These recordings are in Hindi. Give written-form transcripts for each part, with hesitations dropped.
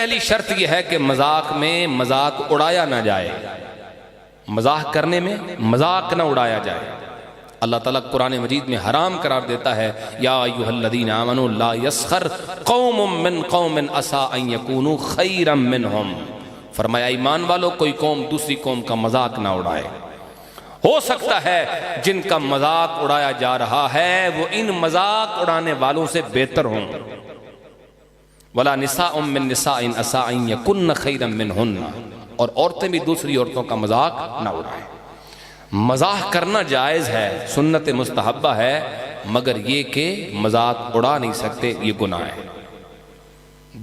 पहली शर्त यह है कि मजाक में मजाक उड़ाया ना जाए, मजाक करने में मजाक ना उड़ाया जाए। अल्लाह ताला कुरान मजीद में हराम करार देता है, या अय्युहल्लज़ीना आमनू ला यस्खर कौमुम मिन कौमिन असा अन यकूनू खैरम मिनहुम। फरमाया ईमान वालों, कोई कौम दूसरी कौम का मजाक ना उड़ाए। हो सकता है जिनका मजाक उड़ाया जा रहा है वो इन मजाक उड़ाने वालों से बेहतर हों। वला निसाउम मिन निसाइन असा अन यकुन्न खैरम मिनहुन्ना, और औरतें भी दूसरी औरतों का मजाक ना उड़ाएं। मजाक करना जायज़ है, सुन्नत मुस्तहब्बा है, मगर ये कि मजाक उड़ा नहीं सकते, ये गुनाह है।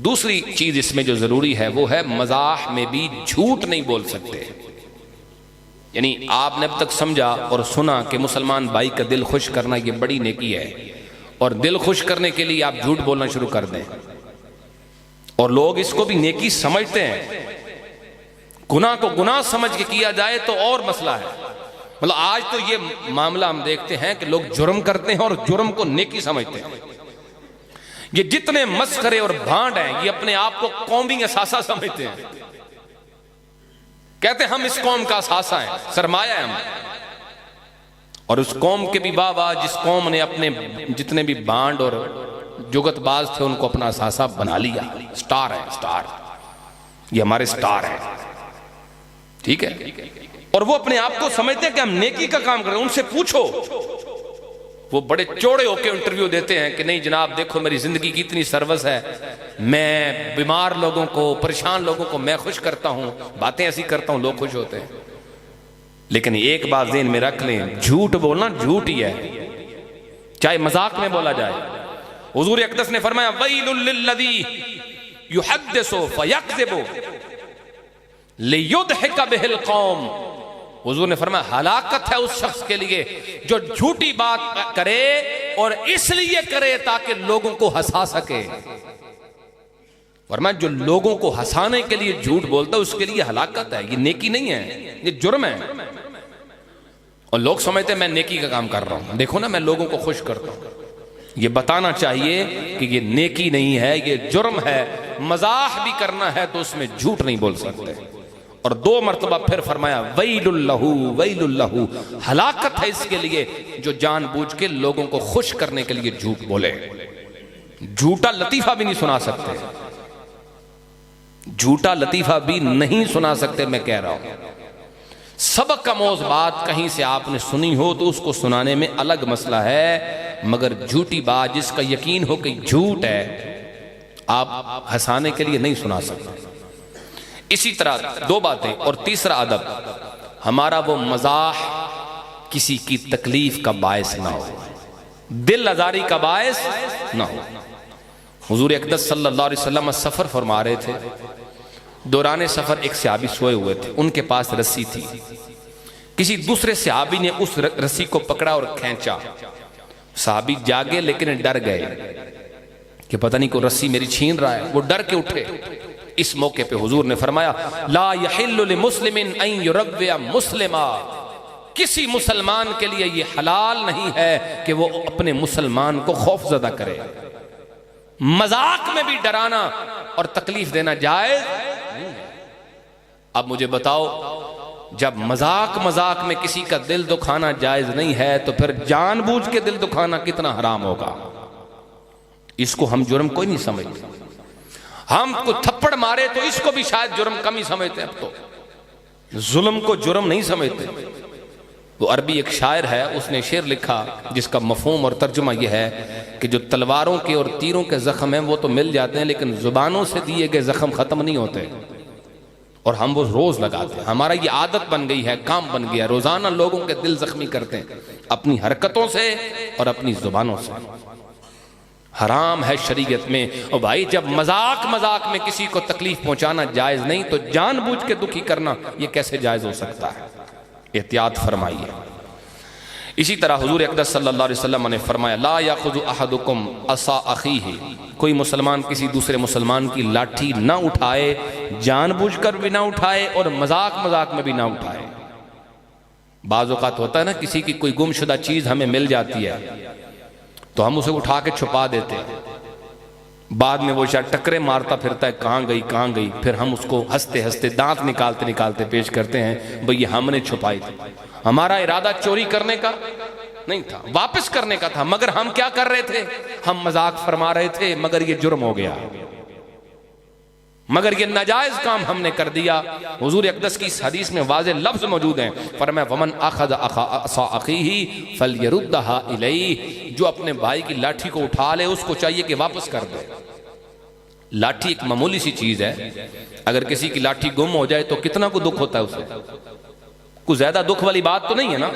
दूसरी चीज इसमें जो जरूरी है वो है मजाक में भी झूठ नहीं बोल सकते। यानी आपने अब तक समझा और सुना कि मुसलमान भाई का दिल खुश करना ये बड़ी नेकी है, और दिल खुश करने के लिए आप झूठ बोलना शुरू कर दें, और लोग इसको भी नेकी समझते हैं। गुनाह को गुनाह समझ के किया जाए तो और मसला है। मतलब आज तो ये मामला हम देखते हैं कि लोग जुर्म करते हैं और जुर्म को नेकी समझते हैं। ये जितने मस्खरे और भांड हैं ये अपने आप को कौमी असासा समझते हैं, कहते हैं हम इस कौम का असासा है, सरमाया है हम। और उस कौम के भी वाह जिस कौम ने अपने जितने भी भांड और जुगतबाज थे उनको अपना असासा बना लिया। स्टार है, स्टार, ये हमारे स्टार है, ठीक है। और वो अपने आप को समझते हैं कि हम नेकी का काम कर रहे हैं। उनसे पूछो, वो बड़े चौड़े होकर इंटरव्यू देते हैं कि नहीं जनाब देखो मेरी जिंदगी की इतनी सर्विस है, मैं बीमार लोगों को, परेशान लोगों को मैं खुश करता हूं, बातें ऐसी करता हूं, लोग खुश होते हैं। लेकिन एक बात ज़हन में रख लें, झूठ बोलना झूठ ही है, चाहे मजाक में बोला जाए। हुजूर अक़दस ने फरमाया वैलुल लिल्लज़ी युहद्दिसु फयक्ज़िबु लियुदहिक बिहिल कौम। हुजूर ने फरमाया हलाकत है उस शख्स के लिए जो झूठी बात करे और इसलिए करे ताकि लोगों को हंसा सके। फरमाया जो लोगों को हंसाने के लिए झूठ बोलता है उसके लिए हलाकत है, ये नेकी नहीं है, ये जुर्म है। और लोग समझते हैं मैं नेकी का काम कर रहा हूं, देखो ना मैं लोगों को खुश करता हूं। ये बताना चाहिए कि ये नेकी नहीं है, ये जुर्म है। मजाक भी करना है तो उसमें झूठ नहीं बोल सकते। और 2 मरतबा फिर फरमाया वैलुल्लहु वैलुल्लहु, हलाकत है इसके लिए जो जानबूझ के लोगों को खुश करने के लिए झूठ बोले। झूठा लतीफा भी नहीं सुना सकते, झूठा लतीफा भी नहीं सुना सकते। मैं कह रहा हूं सबक का मौज बात कहीं से आपने सुनी हो तो उसको सुनाने में अलग मसला है, मगर झूठी बात जिसका यकीन हो कि झूठ है आप हंसाने के लिए नहीं सुना सकते। इसी तरह 2 बातें। और तीसरा अदब, हमारा वो मजाक किसी की तकलीफ का बायस ना हो, दिल आजारी का बायस ना हो। हुजूर अक़दस सल्लल्लाहु अलैहि वसल्लम सफर फरमा रहे थे, दौरान सफर एक सहाबी सोए हुए थे, उनके पास रस्सी थी। किसी दूसरे सहाबी ने उस रस्सी को पकड़ा और खींचा। सहाबी जागे लेकिन डर गए कि पता नहीं कोई रस्सी मेरी छीन रहा है, वो डर के उठे। इस मौके पे हुजूर ने फरमाया ला यहिल्लु लिमुस्लिमिन अन युरव्विया मुस्लिमा, किसी मुसलमान के लिए ये हलाल नहीं है कि वो अपने मुसलमान को खौफजदा करे। मजाक में भी डराना और तकलीफ देना जायज नहीं है। अब मुझे बताओ, जब मजाक में किसी का दिल दुखाना जायज नहीं है तो फिर जानबूझ के दिल दुखाना कितना हराम होगा। इसको हम जुर्म कोई नहीं समझते। हम को थप्पड़ मारे तो इसको भी शायद जुर्म कम ही समझते हैं, अब तो जुल्म को जुर्म नहीं समझते। वो अरबी एक शायर है, उसने शेर लिखा जिसका मफहूम और तर्जुमा यह है कि जो तलवारों के और तीरों के जख्म हैं वो तो मिल जाते हैं, लेकिन जुबानों से दिए गए जख्म खत्म नहीं होते, और हम वो रोज लगाते हैं। हमारा ये आदत बन गई है, काम बन गया, रोजाना लोगों के दिल जख्मी करते हैं अपनी हरकतों से और अपनी जुबानों से। हराम है शरीयत में। और भाई जब मजाक में किसी को तकलीफ पहुंचाना जायज नहीं तो जानबूझ के दुखी करना ये कैसे जायज हो सकता है? एहतियात फरमाइए। इसी तरह हुजूर अक़दस सल्लल्लाहु अलैहि वसल्लम ने फरमाया ला याखुज़ु अहदुकुम असा अखीही, कोई मुसलमान किसी दूसरे मुसलमान की लाठी ना उठाए, जानबूझकर भी ना उठाए और मजाक में भी ना उठाए। बाज़ औक़ात होता है ना, किसी की कोई गुमशुदा चीज़ हमें मिल जाती है तो हम उसे उठा के छुपा देते हैं, बाद में वो शायद टकरे मारता फिरता है, कहाँ गई। फिर हम उसको हंसते हंसते दांत निकालते निकालते पेश करते हैं, भाई ये हमने छुपाई थी, हमारा इरादा चोरी करने का नहीं था, वापस करने का था, मगर हम क्या कर रहे थे, हम मजाक फरमा रहे थे, मगर ये जुर्म हो गया, मगर ये नाजायज काम हमने कर दिया। हुजूर अक़दस की इस हदीस में वाज़ेह लफ्ज़ मौजूद हैं, फरमाया वमन अख़ज़ असा अख़ीही फलयरुद्दहा इलैहि, जो अपने भाई की लाठी को उठा ले उसको चाहिए कि वापस कर दे। लाठी एक मामूली सी चीज है, अगर किसी की लाठी गुम हो जाए तो कितना को दुख होता है उसे, कुछ ज्यादा दुख वाली बात तो नहीं है ना,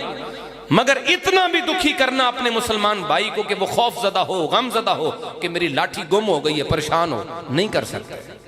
मगर इतना भी दुखी करना अपने मुसलमान भाई को कि वो खौफजदा हो, गमजदा हो कि मेरी लाठी गुम हो गई है, परेशान हो, नहीं कर सकते।